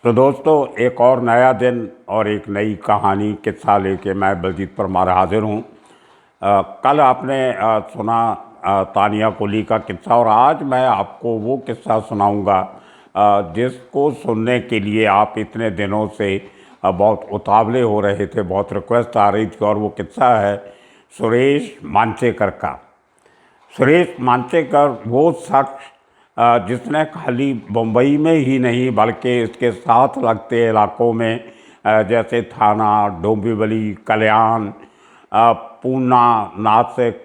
तो दोस्तों, एक और नया दिन और एक नई कहानी किस्सा लेके मैं बलजीत परमार हाजिर हूँ। कल आपने सुना तानिया कोली का किस्सा, और आज मैं आपको वो किस्सा सुनाऊंगा जिसको सुनने के लिए आप इतने दिनों से बहुत उतावले हो रहे थे, बहुत रिक्वेस्ट आ रही थी। और वो किस्सा है सुरेश मांचेकर का। सुरेश मांचेकर वो शख्स जिसने खाली मुंबई में ही नहीं बल्कि इसके साथ लगते इलाकों में जैसे थाना, डोंबिवली, कल्याण, पूना, नासिक,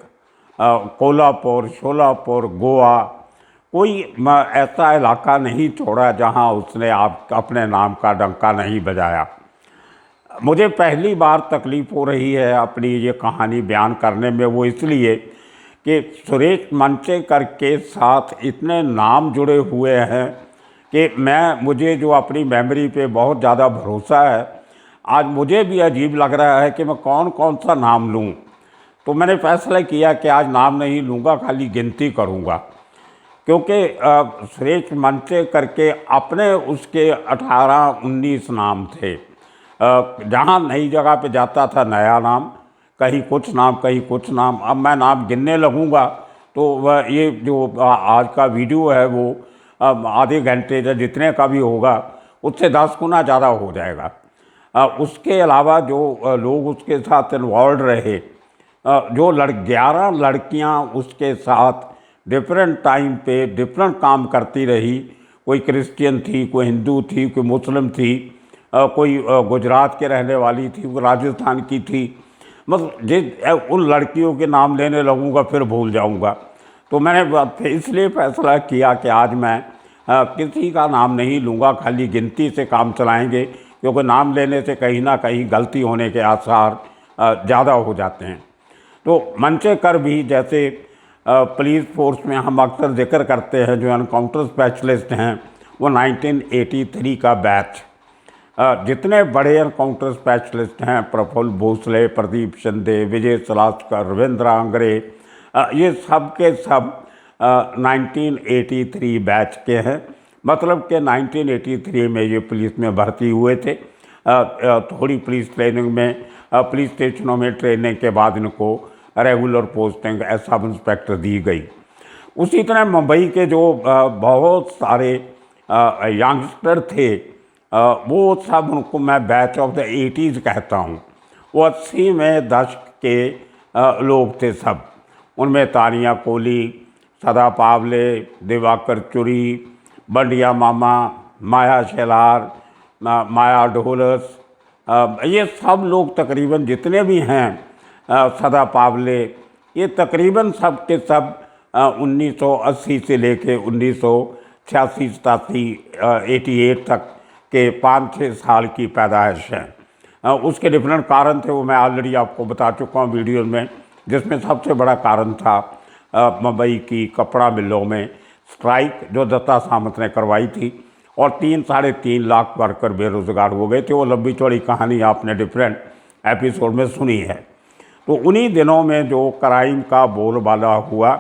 कोल्हापुर, शोलापुर, गोवा, कोई ऐसा इलाका नहीं छोड़ा जहां उसने अपने नाम का डंका नहीं बजाया। मुझे पहली बार तकलीफ़ हो रही है अपनी ये कहानी बयान करने में, वो इसलिए कि सुरेश मांचेकर के साथ इतने नाम जुड़े हुए हैं कि मुझे जो अपनी मेमोरी पे बहुत ज़्यादा भरोसा है, आज मुझे भी अजीब लग रहा है कि मैं कौन कौन सा नाम लूं। तो मैंने फैसला किया कि आज नाम नहीं लूँगा, खाली गिनती करूँगा, क्योंकि सुरेश मांचेकर के अपने उसके 18-19 नाम थे। जहाँ नई जगह पे जाता था नया नाम, कहीं कुछ नाम कहीं कुछ नाम। अब मैं नाम गिनने लगूँगा तो वह ये जो आज का वीडियो है वो आधे घंटे या जितने का भी होगा उससे 10 गुना ज़्यादा हो जाएगा। उसके अलावा जो लोग उसके साथ इन्वॉल्व रहे, जो 11 लड़कियां उसके साथ डिफरेंट टाइम पे डिफरेंट काम करती रही। कोई क्रिश्चियन थी, कोई हिंदू थी, कोई मुस्लिम थी, कोई गुजरात के रहने वाली थी, कोई राजस्थान की थी। मतलब उन लड़कियों के नाम लेने लगूंगा फिर भूल जाऊंगा। तो मैंने इसलिए फैसला किया कि आज मैं किसी का नाम नहीं लूँगा, खाली गिनती से काम चलाएंगे, क्योंकि नाम लेने से कहीं ना कहीं गलती होने के आसार ज़्यादा हो जाते हैं। तो मांचेकर भी जैसे पुलिस फोर्स में हम अक्सर जिक्र करते हैं, जो एनकाउंटर स्पेशलिस्ट हैं, वो 1983 का बैच, जितने बड़े एनकाउंटर स्पेशलिस्ट हैं, प्रफुल्ल भोसले, प्रदीप शिंदे, विजय सलास्कर, रविंद्र आंग्रे, ये सब के सब 1983 बैच के हैं। मतलब कि 1983 में ये पुलिस में भर्ती हुए थे। थोड़ी पुलिस ट्रेनिंग में, पुलिस स्टेशनों में ट्रेनिंग के बाद इनको regular posting as sub inspector दी गई। उसी तरह मुंबई के जो बहुत सारे यंगस्टर थे, वो सब उनको मैं बैच ऑफ द 80s कहता हूँ। वो 80 में दशक के लोग थे सब। उनमें तानिया कोली, सदा पावले, दिवाकर चुरी, बंडिया मामा, माया शेलार, माया ढोलस, ये सब लोग तकरीबन जितने भी हैं, सदा पावले, ये तकरीबन सब के सब 1980 से लेके 1986-87 88 तक के 5-6 साल की पैदाइश है। उसके डिफरेंट कारण थे, वो मैं ऑलरेडी आपको बता चुका हूँ वीडियो में, जिसमें सबसे बड़ा कारण था मुंबई की कपड़ा मिलों में स्ट्राइक जो दत्ता सामंत ने करवाई थी, और 3-3.5 लाख वर्कर बेरोज़गार हो गए थे। वो लंबी चौड़ी कहानी आपने डिफरेंट एपिसोड में सुनी है। तो उन्हीं दिनों में जो क्राइम का बोलबाला हुआ,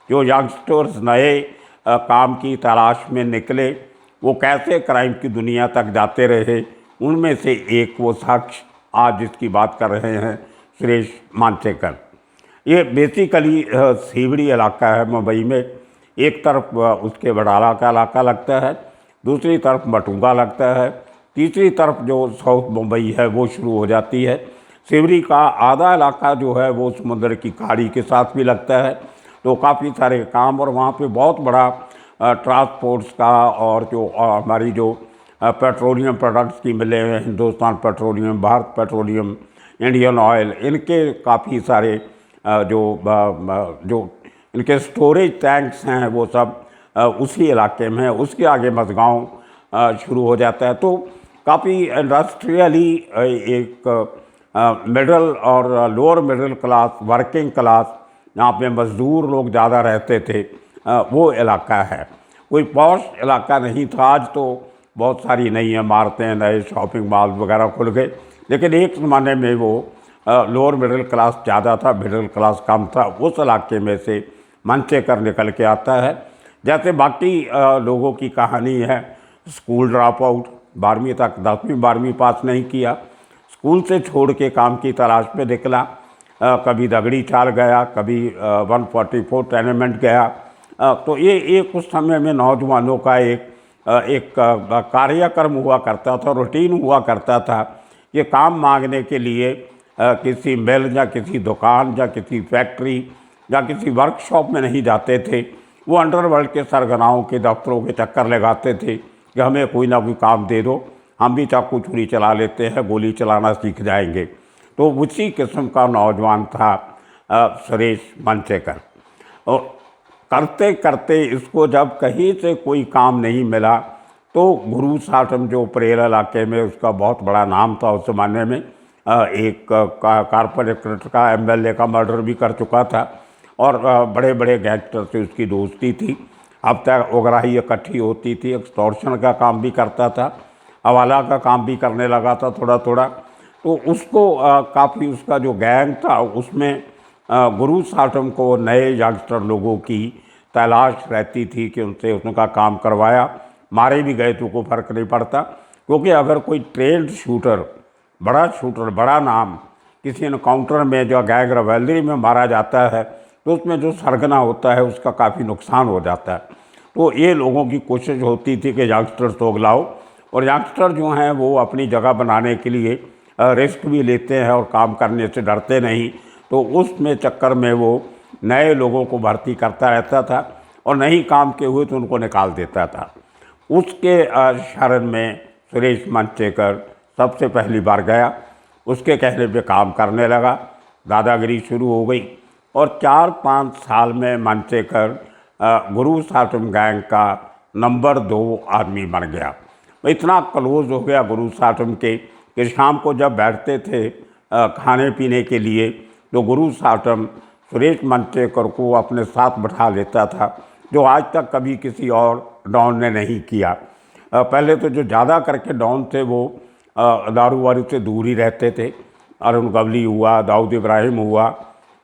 जो यंगस्टर्स नए काम की तलाश में निकले, वो कैसे क्राइम की दुनिया तक जाते रहे, उनमें से एक वो शख्स आज जिसकी बात कर रहे हैं, सुरेश मांचेकर। ये बेसिकली सीवड़ी इलाका है मुंबई में। एक तरफ उसके वडाला का इलाका लगता है, दूसरी तरफ मटुंगा लगता है, तीसरी तरफ जो साउथ मुंबई है वो शुरू हो जाती है। सीवड़ी का आधा इलाका जो है वो समुद्र की खाड़ी के साथ भी लगता है। तो काफ़ी सारे काम, और वहाँ पे बहुत बड़ा ट्रांसपोर्ट्स का, और जो हमारी जो पेट्रोलियम प्रोडक्ट्स की मिले हैं, Hindustan petroleum, Bharat petroleum, Indian oil, इनके काफ़ी सारे जो इनके स्टोरेज टैंक्स हैं वो सब उसी इलाके में है। उसके आगे मझगांव शुरू हो जाता है। तो काफ़ी इंडस्ट्रियली एक मिडिल और lower middle class, working class, जहाँ पे मज़दूर लोग ज़्यादा रहते थे, वो इलाका है। कोई पॉश इलाका नहीं था। आज तो बहुत सारी नई इमारतें, नए शॉपिंग मॉल वगैरह खुल गए, लेकिन एक ज़माने में वो लोअर मिडिल क्लास ज़्यादा था, मिडिल क्लास कम था। उस इलाके में से मांचेकर निकल के आता है। जैसे बाकी लोगों की कहानी है, स्कूल ड्रॉप आउट, 12वीं तक, 10वीं 12वीं पास नहीं किया, स्कूल से छोड़ के काम की तलाश में निकला। कभी दगड़ी चाल गया, कभी 144 टेनेमेंट गया। तो ये उस समय में नौजवानों का एक कार्यक्रम हुआ करता था, रूटीन हुआ करता था। ये काम मांगने के लिए किसी मिल या किसी दुकान या किसी फैक्ट्री या किसी वर्कशॉप में नहीं जाते थे। वो अंडरवर्ल्ड के सरगनाओं के दफ्तरों के चक्कर लगाते थे कि हमें कोई ना कोई काम दे दो, हम भी चाकू छुरी चला लेते हैं, गोली चलाना सीख जाएंगे। तो उसी किस्म का नौजवान था सुरेश मनचेकर। और करते करते इसको जब कहीं से कोई काम नहीं मिला तो गुरु साटम जो परेल इलाके में उसका बहुत बड़ा नाम था उस ज़माने में, एक कारपोरेटर का एमएलए का मर्डर भी कर चुका था और बड़े बड़े गैंगस्टर से उसकी दोस्ती थी। अब तक उगराही इकट्ठी होती थी, एक्सटॉर्शन का काम भी करता था, हवाला का काम भी करने लगा था थोड़ा थोड़ा। तो उसको काफ़ी उसका जो गैंग था उसमें गुरु साटम को नए यंगस्टर लोगों की तलाश रहती थी कि उनसे उनका काम करवाया। मारे भी गए तो कोई फ़र्क नहीं पड़ता, क्योंकि अगर कोई ट्रेंड शूटर, बड़ा नाम किसी इनकाउंटर में जो गैंग रवैलरी में मारा जाता है तो उसमें जो सरगना होता है उसका काफ़ी नुकसान हो जाता है। तो ये लोगों की कोशिश होती थी कि यंगस्टर तो लाओ, और यंगस्टर जो हैं वो अपनी जगह बनाने के लिए रिस्क भी लेते हैं और काम करने से डरते नहीं। तो उसमें चक्कर में वो नए लोगों को भर्ती करता रहता था और नहीं काम के हुए तो उनको निकाल देता था। उसके शरण में सुरेश मनचेकर सबसे पहली बार गया। उसके कहने पे काम करने लगा, दादागिरी शुरू हो गई और 4-5 साल में मनचेकर गुरु साटम गैंग का नंबर 2 आदमी बन गया। इतना क्लोज हो गया गुरु साटम के कि शाम को जब बैठते थे खाने पीने के लिए तो गुरु साटम सुरेश मनचेकर को अपने साथ बैठा लेता था, जो आज तक कभी किसी और डॉन ने नहीं किया। पहले तो जो ज़्यादा करके डॉन थे वो दारू वारू से दूर ही रहते थे। अरुण गवली हुआ, दाऊद इब्राहिम हुआ,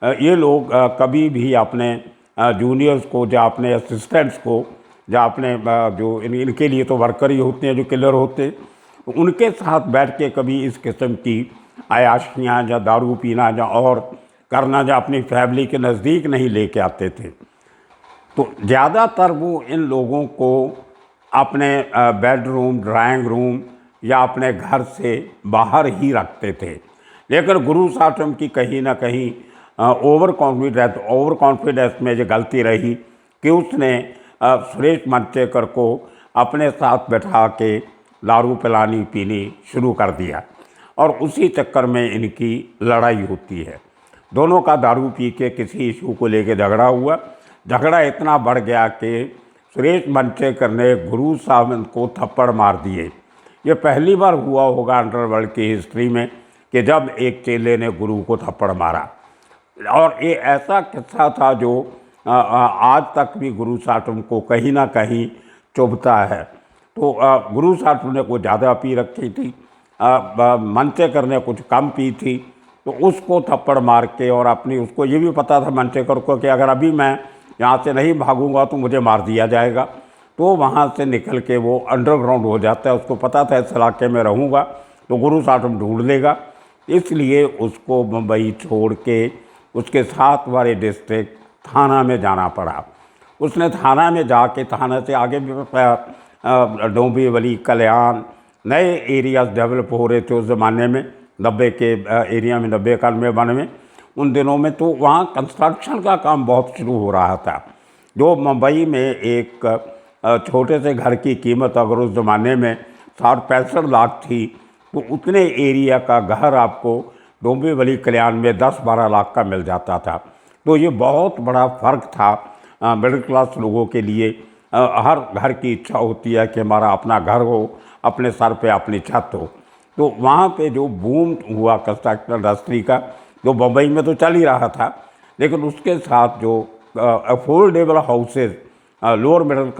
ये लोग कभी भी अपने जूनियर्स को या अपने असिस्टेंट्स को या अपने जो इनके लिए तो वर्कर ही होते हैं जो किलर होते, तो उनके साथ बैठ के कभी इस किस्म की अयाशियाँ या दारू पीना या और करना या अपनी फैमिली के नज़दीक नहीं लेके आते थे। तो ज़्यादातर वो इन लोगों को अपने बेडरूम, ड्राइंग रूम या अपने घर से बाहर ही रखते थे। लेकिन गुरु साटम की कहीं ना कहीं ओवर कॉन्फिडेंस में ये गलती रही कि उसने सुरेश मनचेकर को अपने साथ बैठा के दारू पिलानी पीनी शुरू कर दिया और उसी चक्कर में इनकी लड़ाई होती है। दोनों का दारू पी के किसी इशू को लेके झगड़ा हुआ। झगड़ा इतना बढ़ गया कि सुरेश मनचेकर ने गुरु साहब को थप्पड़ मार दिए। ये पहली बार हुआ होगा अंडरवर्ल्ड की हिस्ट्री में कि जब एक चेले ने गुरु को थप्पड़ मारा, और ये ऐसा किस्सा था जो आज तक भी गुरु साटम को कहीं ना कहीं चुभता है। तो गुरु साटम ने कुछ ज़्यादा पी रखी थी, मनचेकर ने कुछ कम पी थी, तो उसको थप्पड़ मार के, और अपनी उसको ये भी पता था मनचेकर को कि अगर अभी मैं यहाँ से नहीं भागूंगा तो मुझे मार दिया जाएगा, तो वहाँ से निकल के वो अंडरग्राउंड हो जाता है। उसको पता था इस इलाके में रहूँगा तो गुरु साटम ढूंढ लेगा, इसलिए उसको मुंबई छोड़ के उसके साथ वाले डिस्ट्रिक्ट थाना में जाना पड़ा। उसने थाना में जाके, थाना से आगे भी डोंबिवली, कल्याण, नए एरियाज डेवलप हो रहे थे उस ज़माने में, 90 के एरिया में, 90 91 में, उन दिनों में। तो वहाँ कंस्ट्रक्शन का काम बहुत शुरू हो रहा था। जो मुंबई में एक छोटे से घर की कीमत अगर उस ज़माने में 60-65 लाख थी, तो उतने एरिया का घर आपको डोंबिवली, कल्याण में 10-12 लाख का मिल जाता था। तो ये बहुत बड़ा फ़र्क था मिडिल क्लास लोगों के लिए। हर घर की इच्छा होती है कि हमारा अपना घर हो, अपने सर पे अपनी छत हो। तो वहाँ पे जो बूम हुआ कंस्ट्रक्शन इंडस्ट्री का, जो मुंबई में तो चल ही रहा था, लेकिन उसके साथ जो affordable houses lower middle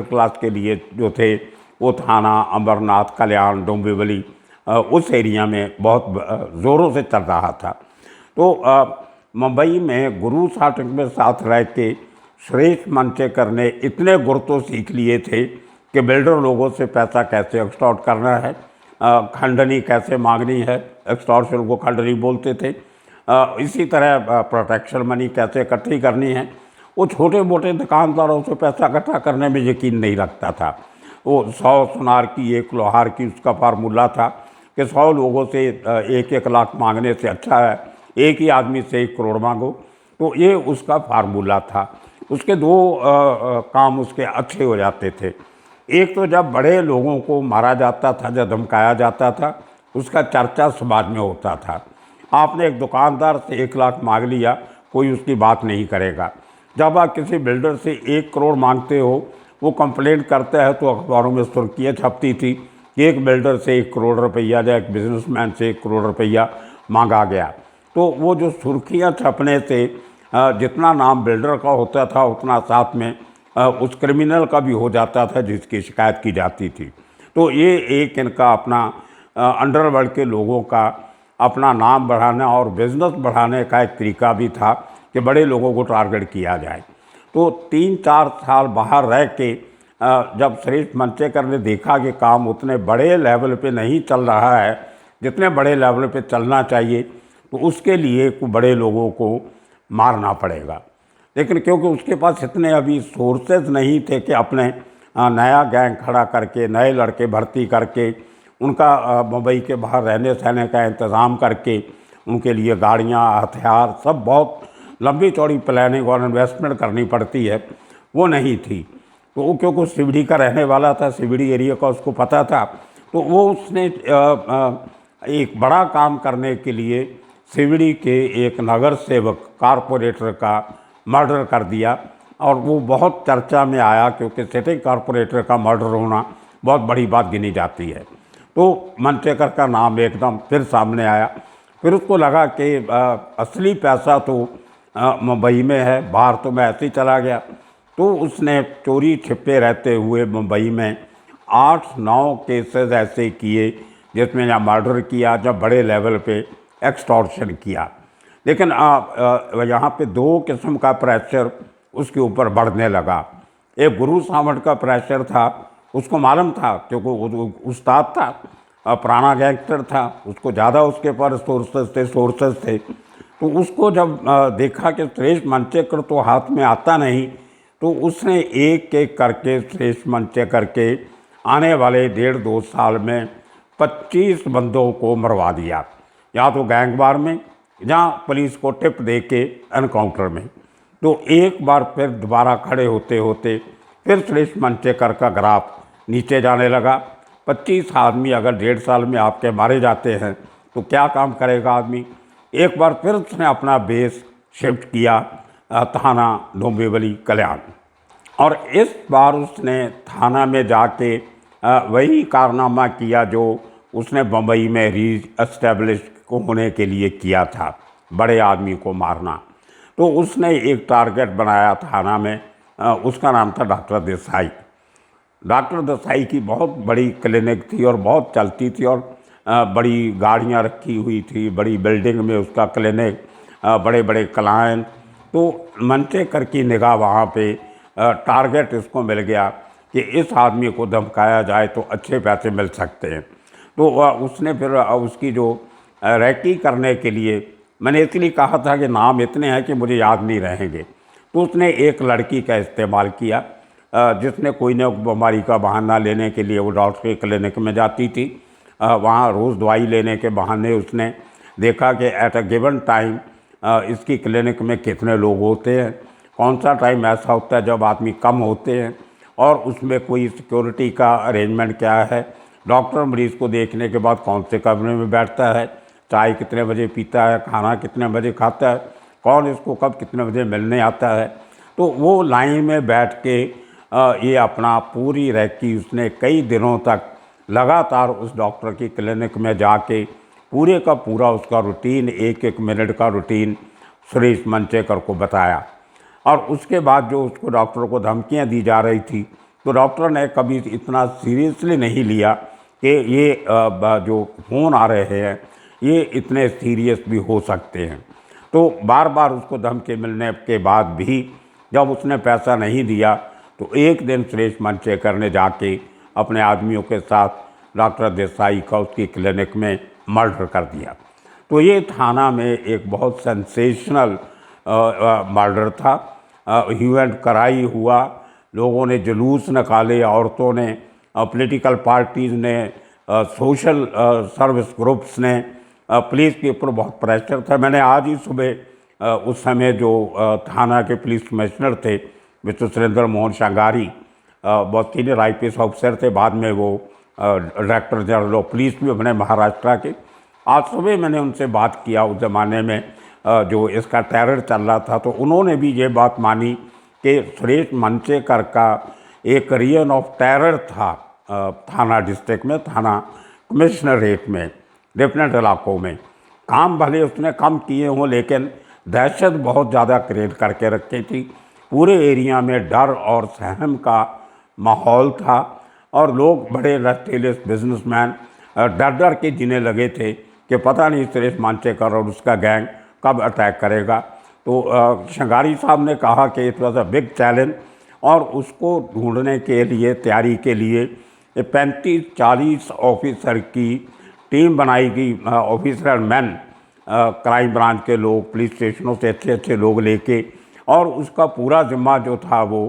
class के लिए जो थे, वो थाना, अमरनाथ, कल्याण, डोंबिवली, उस एरिया में बहुत ज़ोरों से चल रहा था। तो मुंबई में गुरु साटम में साथ रह के सुरेश मनचेकर ने इतने गुर तो सीख लिए थे कि बिल्डर लोगों से पैसा कैसे एक्सटॉर्ट करना है, खंडनी कैसे मांगनी है, एक्सटॉर्शन को खंडनी बोलते थे। इसी तरह प्रोटेक्शन मनी कैसे इकट्ठी करनी है। वो छोटे मोटे दुकानदारों से पैसा इकट्ठा करने में यकीन नहीं रखता था। वो 100 सुनार की 1 लोहार की उसका फार्मूला था कि 100 लोगों से 1-1 लाख मांगने से अच्छा है एक ही आदमी से 1 करोड़ मांगो। तो ये उसका फार्मूला था। उसके 2 काम उसके अच्छे हो जाते थे। एक तो जब बड़े लोगों को मारा जाता था, जब धमकाया जाता था, उसका चर्चा समाज में होता था। आपने एक दुकानदार से 1 लाख मांग लिया, कोई उसकी बात नहीं करेगा। जब आप किसी बिल्डर से 1 करोड़ मांगते हो, वो कंप्लेंट करता है तो अखबारों में सुर्खियाँ छपती थी कि एक बिल्डर से 1 करोड़ रुपया या एक बिजनेसमैन से 1 करोड़ रुपया मांगा गया। तो वो जो सुर्खियाँ छपने से जितना नाम बिल्डर का होता था उतना साथ में उस क्रिमिनल का भी हो जाता था जिसकी शिकायत की जाती थी। तो ये एक इनका अपना अंडरवर्ल्ड के लोगों का अपना नाम बढ़ाना और बिज़नेस बढ़ाने का एक तरीका भी था कि बड़े लोगों को टारगेट किया जाए। तो 3-4 साल बाहर रह के जब सुरेश मंचेकर ने देखा कि काम उतने बड़े लेवल पे नहीं चल रहा है जितने बड़े लेवल पे चलना चाहिए, तो उसके लिए बड़े लोगों को मारना पड़ेगा। लेकिन क्योंकि उसके पास इतने अभी सोर्सेज नहीं थे कि अपने नया गैंग खड़ा करके नए लड़के भर्ती करके उनका मुंबई के बाहर रहने सहने का इंतज़ाम करके उनके लिए गाड़ियाँ, हथियार, सब बहुत लंबी चौड़ी प्लानिंग और इन्वेस्टमेंट करनी पड़ती है, वो नहीं थी। तो वो क्योंकि सीवड़ी का रहने वाला था, सीवड़ी एरिया का उसको पता था, तो वो उसने एक बड़ा काम करने के लिए सीवड़ी के एक नगर सेवक कारपोरेटर का मर्डर कर दिया। और वो बहुत चर्चा में आया क्योंकि सिटिंग कारपोरेटर का मर्डर होना बहुत बड़ी बात गिनी जाती है। तो मंचेकर का नाम एकदम फिर सामने आया। फिर उसको लगा कि असली पैसा तो मुंबई में है, बाहर तो मैं ऐसे ही चला गया। तो उसने चोरी छिपे रहते हुए मुंबई में 8-9 केसेस ऐसे किए जिसमें या मर्डर किया, जब बड़े लेवल पे एक्सटॉर्शन किया। लेकिन यहाँ पे 2 किस्म का प्रेशर उसके ऊपर बढ़ने लगा। एक गुरु सावंत का प्रेशर था, उसको मालूम था क्योंकि वो उस्ताद था, पुराना गैंगस्टर था, उसको ज़्यादा उसके पास सोर्सेस थे। तो उसको जब देखा कि सुरेश मंचेकर तो हाथ में आता नहीं, तो उसने एक करके सुरेश मंचेकर के आने वाले 1.5-2 साल में 25 बंदों को मरवा दिया, या तो गैंगवार में या पुलिस को टिप दे के एनकाउंटर में। तो एक बार फिर दोबारा खड़े होते होते फिर सुरेश मंचेकर का ग्राफ नीचे जाने लगा। 25 आदमी अगर 1.5 साल में आपके मारे जाते हैं तो क्या काम करेगा आदमी। एक बार फिर उसने अपना बेस शिफ्ट किया थाना डोंबिवली कल्याण, और इस बार उसने थाना में जाके वही कारनामा किया जो उसने बम्बई में री एस्टेब्लिश होने के लिए किया था, बड़े आदमी को मारना। तो उसने एक टारगेट बनाया थाना में, उसका नाम था डॉक्टर देसाई। डॉक्टर देसाई की बहुत बड़ी क्लिनिक थी और बहुत चलती थी, और बड़ी गाड़ियाँ रखी हुई थी, बड़ी बिल्डिंग में उसका क्लिनिक, बड़े बड़े क्लाइंट। तो मंचेकर की निगाह वहाँ पे टारगेट इसको मिल गया कि इस आदमी को धमकाया जाए तो अच्छे पैसे मिल सकते हैं। तो उसने फिर उसकी जो रैकी करने के लिए, मैंने इसलिए कहा था कि नाम इतने हैं कि मुझे याद नहीं रहेंगे, तो उसने एक लड़की का इस्तेमाल किया जिसने कोई न बीमारी का बहाना लेने के लिए वो डॉक्टर के क्लिनिक में जाती थी। वहाँ रोज़ दवाई लेने के बहाने उसने देखा कि एट अ गिवन टाइम इसकी क्लिनिक में कितने लोग होते हैं, कौन सा टाइम ऐसा होता है जब आदमी कम होते हैं, और उसमें कोई सिक्योरिटी का अरेंजमेंट क्या है, डॉक्टर मरीज़ को देखने के बाद कौन से कमरे में बैठता है, चाय कितने बजे पीता है, खाना कितने बजे खाता है, कौन इसको कब कितने बजे मिलने आता है। तो वो लाइन में बैठ के ये अपना पूरी रैकी उसने कई दिनों तक लगातार उस डॉक्टर की क्लिनिक में जाके पूरे का पूरा उसका रूटीन, 1-1 मिनट का रूटीन सुरेश मंचेकर को बताया। और उसके बाद जो उसको डॉक्टर को धमकियां दी जा रही थी, तो डॉक्टर ने कभी इतना सीरियसली नहीं लिया कि ये जो फ़ोन आ रहे हैं ये इतने सीरियस भी हो सकते हैं। तो बार बार उसको धमकी मिलने के बाद भी जब उसने पैसा नहीं दिया, तो एक दिन सुरेश मनचेकर ने जाके अपने आदमियों के साथ डॉक्टर देसाई का उसकी क्लिनिक में मर्डर कर दिया। तो ये थाना में एक बहुत सेंसेशनल मर्डर था। ह्यू एंड क्राई हुआ, लोगों ने जुलूस निकाले, औरतों ने, पॉलिटिकल पार्टीज़ ने, सोशल सर्विस ग्रुप्स ने, पुलिस के ऊपर बहुत प्रेशर था। मैंने आज ही सुबह उस समय जो थाना के पुलिस कमिश्नर थे मिस्टर सुरेंद्र मोहन शंगारी, बहुत सीनियर IPS ऑफिसर थे, बाद में वो डायरेक्टर जनरल ऑफ पुलिस भी बने महाराष्ट्र के। आज सुबह मैंने उनसे बात किया, उस ज़माने में जो इसका टेरर चल रहा था, तो उन्होंने भी ये बात मानी कि सुरेश मनचेकर का एक रीजन ऑफ टेरर था थाना डिस्ट्रिक्ट में, थाना कमिश्नरेट में, डिफरेंट इलाकों में। काम भले उसने कम किए हों, लेकिन दहशत बहुत ज़्यादा क्रिएट करके रखी थी। पूरे एरिया में डर और सहम का माहौल था और लोग बड़े रस्टेलियस बिजनेसमैन डर डर के जीने लगे थे कि पता नहीं सुरेश मनचेकर और उसका गैंग कब अटैक करेगा। तो शंगारी साहब ने कहा कि it was a big challenge, और उसको ढूंढने के लिए, तैयारी के लिए 35-40 ऑफिसर की टीम बनाई गई, ऑफिसर मैन, क्राइम ब्रांच के लोग, पुलिस स्टेशनों से अच्छे अच्छे लोग लेके, और उसका पूरा जिम्मा जो था वो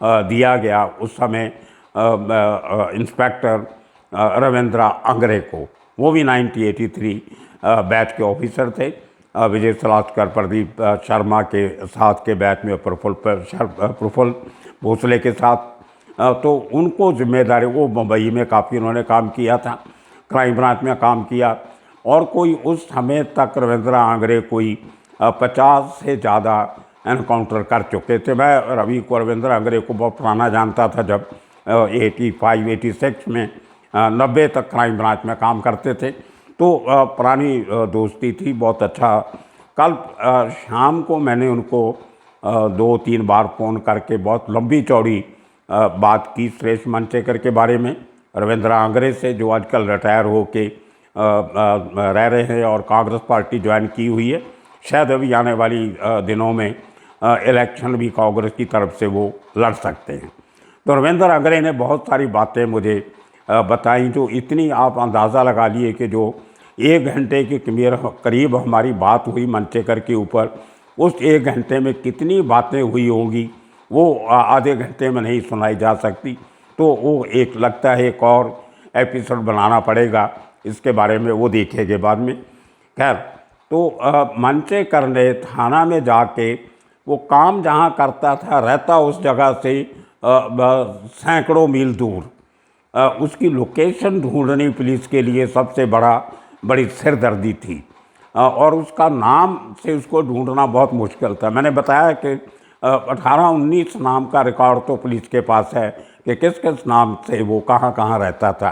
दिया गया उस समय इंस्पेक्टर रविंद्र अंग्रे को। वो भी 1983 बैच के ऑफिसर थे, विजय सलास्कर, प्रदीप शर्मा के साथ के बैच में, प्रफुल्ल भोसले के साथ। तो उनको जिम्मेदारी, वो मुंबई में काफ़ी उन्होंने काम किया था, क्राइम ब्रांच में काम किया, और कोई उस समय तक रविंद्र आंग्रे कोई 50 से ज़्यादा एनकाउंटर कर चुके थे। मैं रविंद्र आंग्रे को बहुत पुराना जानता था, जब 85-86 में 90 तक क्राइम ब्रांच में काम करते थे, तो पुरानी दोस्ती थी, बहुत अच्छा। कल शाम को मैंने उनको 2-3 बार फ़ोन करके बहुत लंबी चौड़ी बात की सुरेश मनचेकर के बारे में, रविंद्र आंग्रे से, जो आजकल रिटायर होके रह रहे हैं और कांग्रेस पार्टी ज्वाइन की हुई है। शायद अभी आने वाली दिनों में इलेक्शन भी कांग्रेस की तरफ से वो लड़ सकते हैं। तो रविंद्र आंग्रे ने बहुत सारी बातें मुझे बताई, जो इतनी आप अंदाज़ा लगा लिए कि जो 1 घंटे के करीब हमारी बात हुई मनचेकर के ऊपर, उस 1 घंटे में कितनी बातें हुई होंगी वो आधे घंटे में नहीं सुनाई जा सकती। तो वो एक लगता है एक और एपिसोड बनाना पड़ेगा इसके बारे में, वो देखेंगे बाद में। खैर, तो मनचेकर ने थाना में जाके, वो काम जहाँ करता था, रहता उस जगह से सैकड़ों मील दूर, उसकी लोकेशन ढूंढनी पुलिस के लिए सबसे बड़ी सिरदर्दी थी, और उसका नाम से उसको ढूंढना बहुत मुश्किल था। मैंने बताया कि 18-19 नाम का रिकॉर्ड तो पुलिस के पास है कि किस किस नाम से वो कहाँ कहाँ रहता था।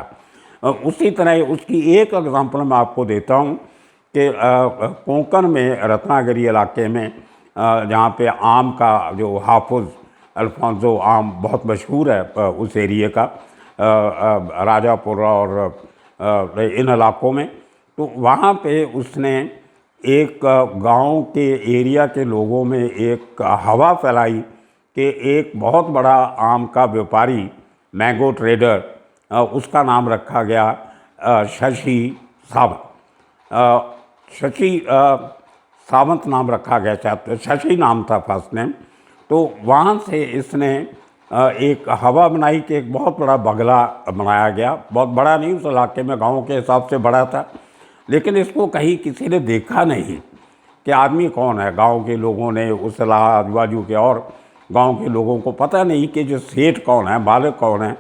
उसी तरह उसकी एक एग्जांपल मैं आपको देता हूँ कि कोंकण में रत्नागिरी इलाके में, जहाँ पे आम का जो हाफुज अल्फांसो आम बहुत मशहूर है उस एरिए का, राजापुर और इन इलाकों में, तो वहाँ पे उसने एक गांव के एरिया के लोगों में एक हवा फैलाई कि एक बहुत बड़ा आम का व्यापारी, मैंगो ट्रेडर, उसका नाम रखा गया शशि सावंत। शशि सावंत नाम रखा गया, शायद शशि नाम था फर्स्ट नेम। तो वहाँ से इसने एक हवा बनाई कि एक बहुत बड़ा बंगला बनाया गया, बहुत बड़ा नहीं, उस इलाके में गाँव के हिसाब से बड़ा था, लेकिन इसको कहीं किसी ने देखा नहीं कि आदमी कौन है। गांव के लोगों ने, उस आजू बाजू के और गांव के लोगों को पता नहीं कि जो सेठ कौन है, मालिक कौन है।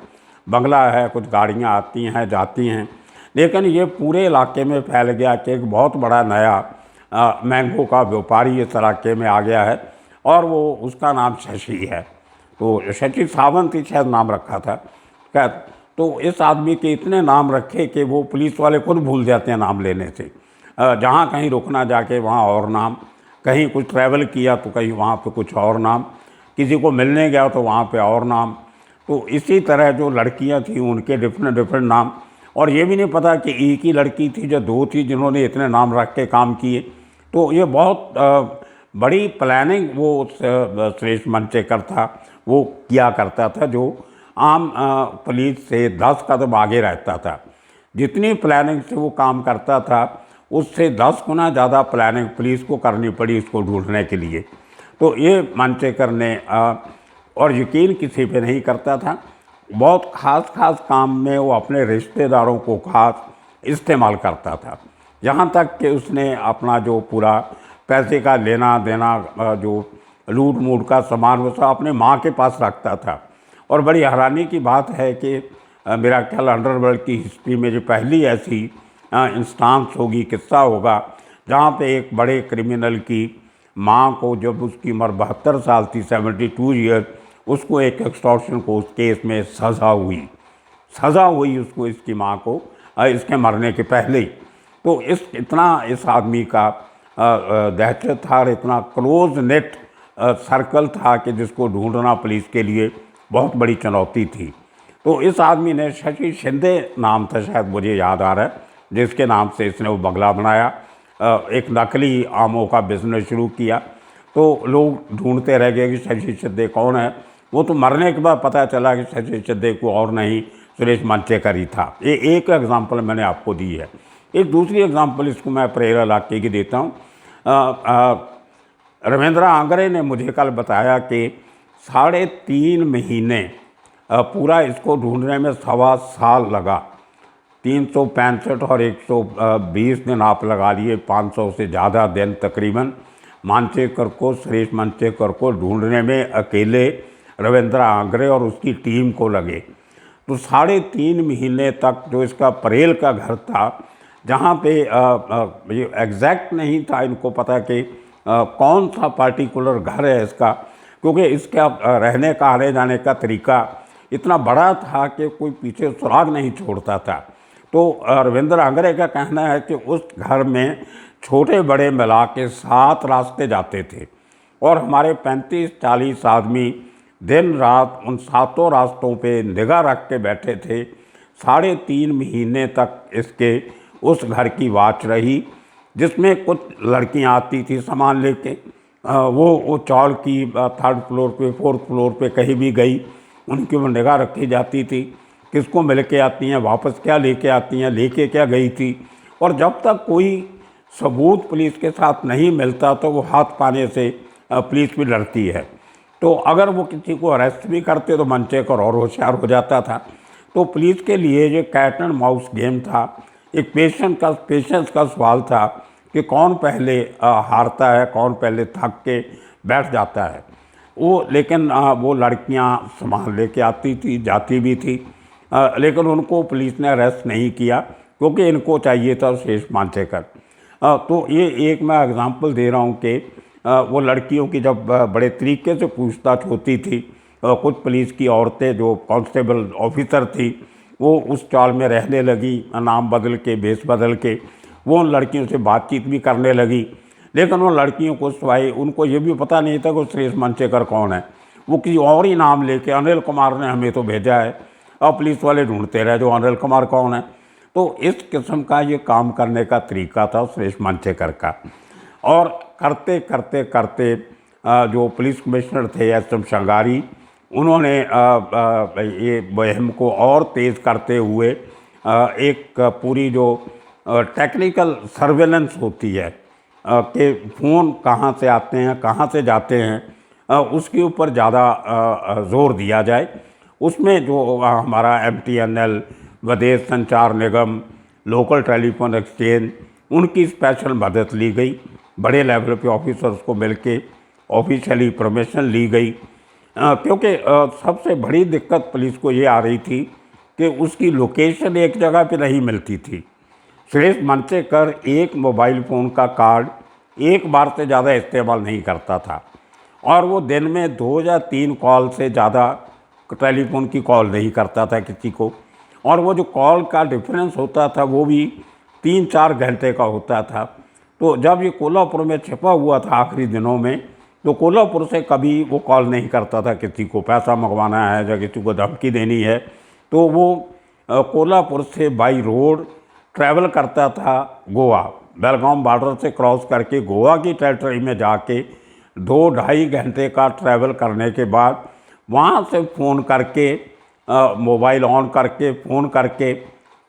बंगला है, कुछ गाड़ियां आती हैं जाती हैं, लेकिन ये पूरे इलाके में फैल गया कि एक बहुत बड़ा नया मैंगो का व्यापारी इस इलाके में आ गया है, और वो उसका नाम शशि है। तो शशि सावंत ही शायद नाम रखा था। खैर, तो इस आदमी के इतने नाम रखे कि वो पुलिस वाले खुद भूल जाते हैं नाम लेने से। जहाँ कहीं रुकना जाके वहाँ और नाम, कहीं कुछ ट्रैवल किया तो कहीं वहाँ पे कुछ और नाम, किसी को मिलने गया तो वहाँ पे और नाम। तो इसी तरह जो लड़कियाँ थीं उनके डिफरेंट नाम, और ये भी नहीं पता कि एक ही लड़की थी जो 2 थी जिन्होंने इतने नाम रख के काम किए। तो ये बहुत बड़ी प्लानिंग वो सुरेश मनचेकर था, वो किया करता था, जो आम पुलिस से 10 कदम आगे रहता था। जितनी प्लानिंग से वो काम करता था, उससे 10 गुना ज़्यादा प्लानिंग पुलिस को करनी पड़ी इसको ढूंढने के लिए। तो ये मानचेकर ने और यकीन किसी पे नहीं करता था। बहुत ख़ास काम में वो अपने रिश्तेदारों को खास इस्तेमाल करता था। यहाँ तक कि उसने अपना जो पूरा पैसे का लेना देना, जो लूट मूट का सामान, वो सब अपने माँ के पास रखता था। और बड़ी हैरानी की बात है कि मेरा ख्याल अंडरवर्ल्ड की हिस्ट्री में जो पहली ऐसी इंस्टांस होगी, किस्सा होगा, जहाँ पे एक बड़े क्रिमिनल की माँ को, जब उसकी उम्र 72 साल थी, 72 ईयर, उसको एक एक्सटॉर्शन को उस केस में सज़ा हुई उसको, इसकी माँ को, इसके मरने के पहले ही। तो इस आदमी का दहशत था और इतना क्लोज नेट सर्कल था कि जिसको ढूंढना पुलिस के लिए बहुत बड़ी चुनौती थी। तो इस आदमी ने, शशि शिंदे नाम था शायद, मुझे याद आ रहा है, जिसके नाम से इसने वो बंगला बनाया, एक नकली आमों का बिजनेस शुरू किया। तो लोग ढूंढते रह गए कि शशि शिंदे कौन है। वो तो मरने के बाद पता चला कि शशि शिंदे को और नहीं, सुरेश मांचेकर ही था। ये एक एग्जाम्पल मैंने आपको दी है। एक दूसरी एग्जाम्पल इसको मैं प्रेरणा इलाके की देता हूँ। रविंद्र आंगरे ने मुझे कल बताया कि 3.5 महीने पूरा इसको ढूंढने में 1.25 साल लगा। 365 और 120 दिन आप लगा लिए, 500 से ज़्यादा दिन तकरीबन मांचेकर को, सुरेश मांचेकर को ढूंढने में अकेले रविंद्र आंगरे और उसकी टीम को लगे। तो 3.5 महीने तक जो इसका परेल का घर था, जहाँ पे ये एग्जैक्ट नहीं था इनको पता कि कौन सा पार्टिकुलर घर है इसका, क्योंकि इसका रहने का, आने जाने का तरीका इतना बड़ा था कि कोई पीछे सुराग नहीं छोड़ता था। तो रविंद्र आंगरे का कहना है कि उस घर में छोटे बड़े मिला के 7 रास्ते जाते थे और हमारे 35-40 आदमी दिन रात उन 7 रास्तों पे निगाह रख के बैठे थे। 3.5 महीने तक इसके उस घर की वाच रही, जिसमें कुछ लड़कियां आती थी सामान लेके, वो चौल की 3rd फ्लोर पे, 4th फ्लोर पे कहीं भी गई, उनकी वो निगाह रखी जाती थी, किसको मिल के आती हैं, वापस क्या लेके आती हैं, लेके क्या गई थी। और जब तक कोई सबूत पुलिस के साथ नहीं मिलता तो वो हाथ पाने से पुलिस भी डरती है। तो अगर वो किसी को अरेस्ट भी करते तो मांचेकर और होशियार हो जाता था। तो पुलिस के लिए ये कैट एंड माउस गेम था, एक पेशेंस का सवाल था कि कौन पहले हारता है, कौन पहले थक के बैठ जाता है। लेकिन वो लड़कियां सामान लेके आती थी, जाती भी थी, लेकिन उनको पुलिस ने अरेस्ट नहीं किया क्योंकि इनको चाहिए था शेष मांचेकर। तो ये एक मैं एग्जांपल दे रहा हूँ कि वो लड़कियों की जब बड़े तरीके से पूछताछ होती थी, कुछ पुलिस की औरतें जो कांस्टेबल ऑफिसर थी वो उस चाल में रहने लगी, नाम बदल के, भेष बदल के, वो उन लड़कियों से बातचीत भी करने लगी। लेकिन उन लड़कियों को सिवाय उनको ये भी पता नहीं था कि सुरेश मांचेकर कौन है। वो किसी और ही नाम लेके, अनिल कुमार ने हमें तो भेजा है, अब पुलिस वाले ढूंढते रहे जो अनिल कुमार कौन है। तो इस किस्म का ये काम करने का तरीका था सुरेश मांचेकर का। और करते करते करते जो पुलिस कमिश्नर थे एस.एम. शंगारी, उन्होंने ये मुहिम को और तेज़ करते हुए एक पूरी जो टेक्निकल सर्वेलेंस होती है कि फ़ोन कहाँ से आते हैं, कहाँ से जाते हैं, उसके ऊपर ज़्यादा ज़ोर दिया जाए। उसमें जो हमारा MTNL, विदेश संचार निगम, लोकल टेलीफोन एक्सचेंज, उनकी स्पेशल मदद ली गई। बड़े लेवल पे ऑफिसर्स को मिलके ऑफिशियली परमिशन ली गई, क्योंकि सबसे बड़ी दिक्कत पुलिस को ये आ रही थी कि उसकी लोकेशन एक जगह पे नहीं मिलती थी। सुरेश मांचेकर एक मोबाइल फ़ोन का कार्ड एक बार से ज़्यादा इस्तेमाल नहीं करता था और वो दिन में 2 या 3 कॉल से ज़्यादा टेलीफोन की कॉल नहीं करता था किसी को। और वो जो कॉल का डिफरेंस होता था वो भी 3-4 घंटे का होता था। तो जब ये कोल्हापुर में छिपा हुआ था आखिरी दिनों में, तो कोल्हापुर से कभी वो कॉल नहीं करता था, किसी को पैसा मंगवाना है या किसी को धमकी देनी है तो वो कोल्हापुर से बाई रोड ट्रैवल करता था गोवा, बेलगाम बॉर्डर से क्रॉस करके गोवा की टेरिटरी में जाके 2-2.5 घंटे का ट्रैवल करने के बाद वहाँ से फ़ोन करके मोबाइल ऑन करके फ़ोन करके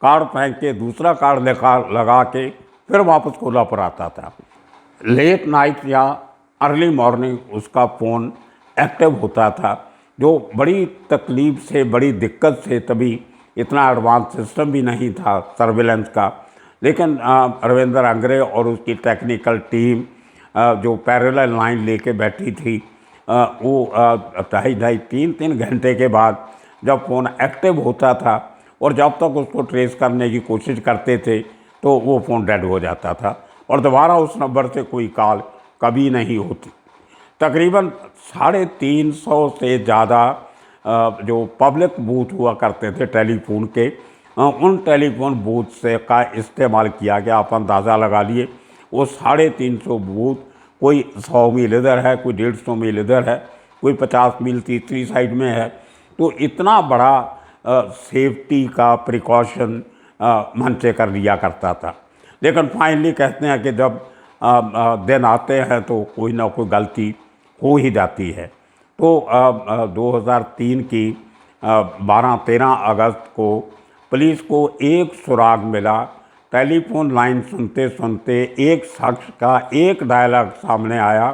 कार्ड फेंक के दूसरा कार्ड लगा के फिर वापस कोल्हापुर आता था। लेट नाइट या अर्ली मॉर्निंग उसका फ़ोन एक्टिव होता था, जो बड़ी तकलीफ़ से, बड़ी दिक्कत से, तभी इतना एडवांस सिस्टम भी नहीं था सर्विलेंस का। लेकिन रविंद्र अंग्रे और उसकी टेक्निकल टीम जो पैरेलल लाइन लेके बैठी थी, वो 2.5-3 घंटे के बाद जब फ़ोन एक्टिव होता था और जब तक उसको ट्रेस करने की कोशिश करते थे तो वो फ़ोन डेड हो जाता था और दोबारा उस नंबर से कोई कॉल कभी नहीं होती। तकरीबन 350 से ज़्यादा जो पब्लिक बूथ हुआ करते थे टेलीफोन के, उन टेलीफोन बूथ से का इस्तेमाल किया गया। आप अंदाज़ा लगा लिए वो 350 बूथ, कोई 100 मील इधर है, कोई 150 मील इधर है, कोई 50 मील तीसरी साइड में है। तो इतना बड़ा सेफ्टी का प्रिकॉशन मंचेकर लिया करता था। लेकिन फाइनली कहते हैं कि जब दिन आते हैं तो कोई ना कोई गलती हो ही जाती है। तो 2003 की 12-13 अगस्त को पुलिस को एक सुराग मिला। टेलीफोन लाइन सुनते सुनते एक शख्स का एक डायलॉग सामने आया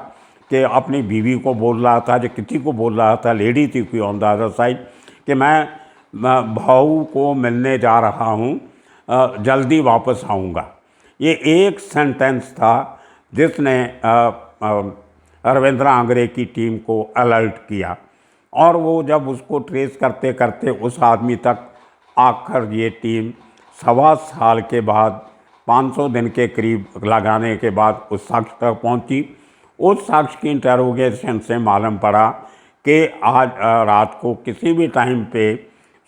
कि अपनी बीवी को बोल रहा था, जो किसी को बोल रहा था, लेडी थी कोई ऑन द अदर साइड, कि मैं भाऊ को मिलने जा रहा हूँ, जल्दी वापस आऊँगा। ये एक सेंटेंस था जिसने रविंद्र अंग्रे की टीम को अलर्ट किया और वो जब उसको ट्रेस करते करते उस आदमी तक आखिर ये टीम 1.25 साल के बाद 500 दिन के करीब लगाने के बाद उस शख्स तक पहुंची। उस शख्स की इंटरोगेशन से मालूम पड़ा कि आज रात को किसी भी टाइम पे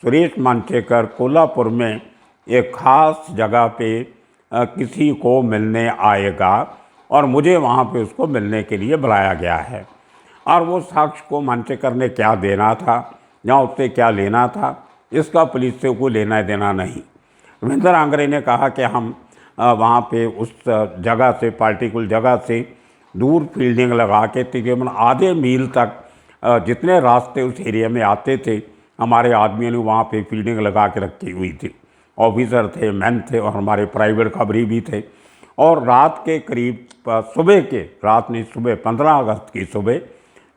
सुरेश मांचेकर कोल्हापुर में एक ख़ास जगह पे किसी को मिलने आएगा और मुझे वहाँ पे उसको मिलने के लिए बुलाया गया है। और वो शख्स को मांचेकर ने क्या देना था या उससे क्या लेना था, इसका पुलिस से कोई लेना देना नहीं। रविंद्र अंग्रे ने कहा कि हम वहाँ पे उस जगह से, पार्टिकुलर जगह से दूर फील्डिंग लगा के तकरीबन आधे मील तक जितने रास्ते उस एरिया में आते थे, हमारे आदमियों ने वहाँ पे फील्डिंग लगा के रखी हुई थी। ऑफिसर थे, मैन थे और हमारे प्राइवेट खबरी भी थे। और रात के करीब सुबह के, रात नहीं सुबह 15 अगस्त की सुबह,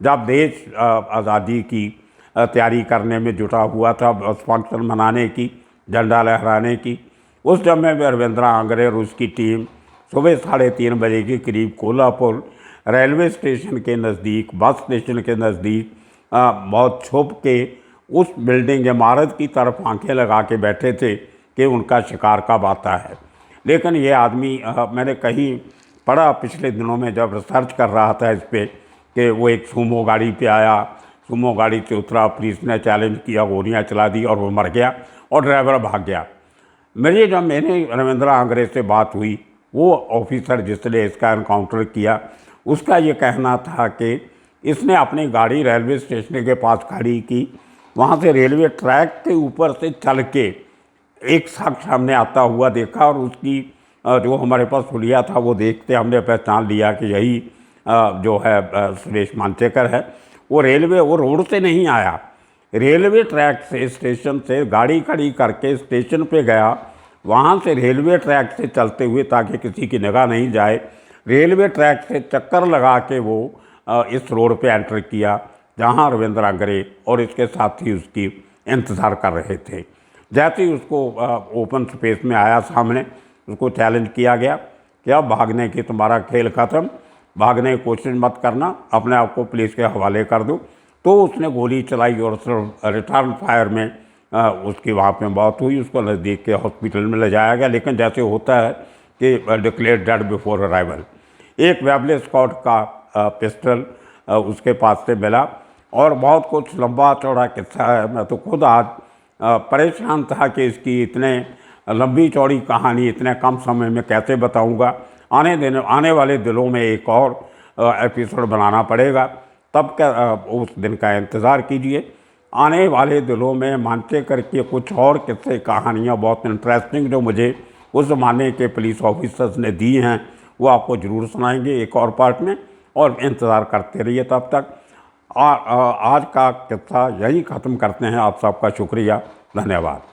जब देश आज़ादी की तैयारी करने में जुटा हुआ था, उस फंक्शन मनाने की, झंडा लहराने की, उस समय में रविंद्र अंग्रे और उसकी टीम सुबह 3:30 बजे के करीब कोल्हापुर रेलवे स्टेशन के नज़दीक, बस स्टेशन के नज़दीक बहुत छुप के उस बिल्डिंग इमारत की तरफ आंखें लगा के बैठे थे कि उनका शिकार कब आता है। लेकिन ये आदमी मैंने कहीं पढ़ा पिछले दिनों में जब रिसर्च कर रहा था इस पर, कि वो एक सूमो गाड़ी पे आया, सूमो गाड़ी से उतरा, पुलिस ने चैलेंज किया, गोलियां चला दी और वो मर गया और ड्राइवर भाग गया। मैंने रविंद्र अंग्रे से बात हुई, वो ऑफिसर जिसने इसका एनकाउंटर किया, उसका ये कहना था कि इसने अपनी गाड़ी रेलवे स्टेशन के पास खड़ी की, वहाँ से रेलवे ट्रैक के ऊपर से चल के एक शख्स हमने आता हुआ देखा और उसकी जो हमारे पास हुलिया था वो देखते हमने पहचान लिया कि यही जो है सुरेश मांचेकर है। वो रोड से नहीं आया, रेलवे ट्रैक से, स्टेशन से गाड़ी खड़ी करके स्टेशन पे गया, वहाँ से रेलवे ट्रैक से चलते हुए, ताकि किसी की निगाह नहीं जाए, रेलवे ट्रैक से चक्कर लगा के वो इस रोड पे एंटर किया जहाँ रविंद्र अंग्रे और इसके साथी उसकी इंतज़ार कर रहे थे। जैसे ही उसको ओपन स्पेस में आया सामने, उसको चैलेंज किया गया कि अब भागने की तुम्हारा खेल ख़त्म, भागने की कोशिश मत करना, अपने आप को पुलिस के हवाले कर दो। तो उसने गोली चलाई और रिटर्न फायर में उसकी वहाँ पे मौत हुई। उसको नज़दीक के हॉस्पिटल में ले जाया गया, लेकिन जैसे होता है कि डिक्लेयर डेड बिफोर अराइवल। एक वेबले स्कॉट का पिस्टल उसके पास से मिला और बहुत कुछ लंबा चौड़ा किस्सा है। मैं तो खुद आज परेशान था कि इसकी इतने लंबी चौड़ी कहानी इतने कम समय में कैसे बताऊंगा। आने वाले दिनों में एक और एपिसोड बनाना पड़ेगा, तब का उस दिन का इंतज़ार कीजिए। आने वाले दिनों में मांचेकर के कुछ और किस्से कहानियाँ बहुत इंटरेस्टिंग जो मुझे उस ज़माने के पुलिस ऑफिसर्स ने दी हैं, वो आपको ज़रूर सुनाएंगे एक और पार्ट में, और इंतज़ार करते रहिए। तब तक आज का किस्सा यहीं ख़त्म करते हैं। आप सबका शुक्रिया, धन्यवाद।